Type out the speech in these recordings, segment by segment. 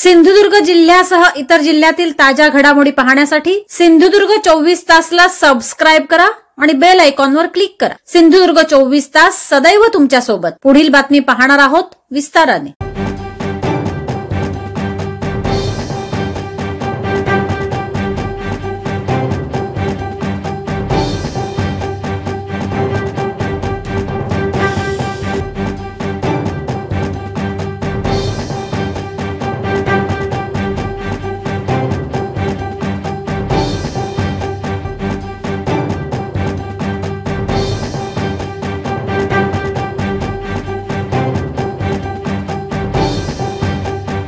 सिंधुदुर्ग जिल्ह्यासह इतर जिल्ह्यातील ताज्या घडामोडी पाहण्यासाठी सिंधुदुर्ग 24 तासला सबस्क्राइब करा आणि बेल आयकॉनवर क्लिक करा। सिंधुदुर्ग 24 तास सदैव तुमच्या सोबत। पुढील बातमी पाहणार आहोत विस्ताराने।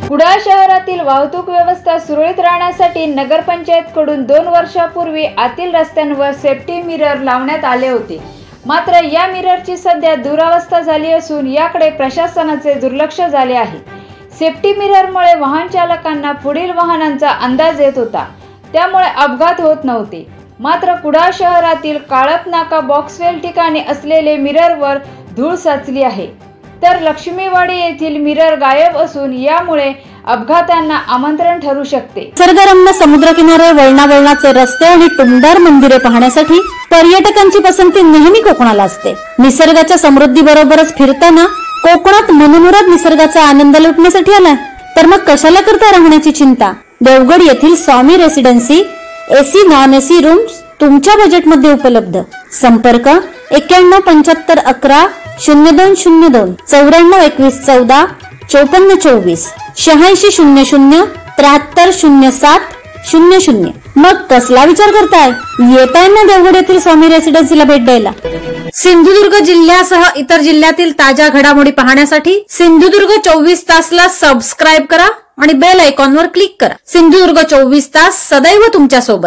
कुडाळ शहरातील वाहतूक व्यवस्था सुरळीत राहण्यासाठी नगरपंचायतकडून 2 वर्षापूर्वी आतील रस्त्यांवर सेफ्टी मिरर लावण्यात आले होते। मात्र या मिररची सध्या दुरावस्था झाली असून याकडे प्रशासनाचे दुर्लक्ष झाले आहे। सेफ्टी मिररमुळे वाहन चालकांना पुढील वाहनांचा अंदाज येत होता, त्यामुळे अपघात होत नव्हते। मात्र कुडाळ शहरातील काळप नाका बॉक्सवेल ठिकाणी असलेले मिररवर धूळ साचली आहे, तर लक्ष्मीवाडी येथील मिरर गायब असून यामुळे अपघातांना आमंत्रण ठरू शकते। निसर्गरम्य समुद्रकिनारे, वळणावळणाचे रस्ते आणि टुमदार मंदिरे पाहण्यासाठी पर्यटकांची पसंती नेहमी कोकणाला असते। निसर्गाच्या समृद्धीबरोबरच फिरताना कोकणात मनमुराद निसर्गाचा आनंद लुटण्यासाठी आला तर मग कशाला करता राहण्याची चिंता। देवगड येथील Swami residency AC non AC rooms तुमच्या बजेटमध्ये उपलब्ध। संपर्क 917511 0202 942114 5424 8600 7307 00। मग कसला विचार करताय, येताय ना देवगड येथील स्वामी रेसिडेन्सीला भेट द्यायला। सिंधुदुर्ग जिल्ह्यासह इतर जिल्ह्यातील ताज्या घडामोडी पाहण्यासाठी सिंधुदुर्ग 24 तासला सबस्क्राइब करा आणि बेल आयकॉनवर क्लिक करा। सिंधुदुर्ग 24 तास सदैव तुमच्या सोबत।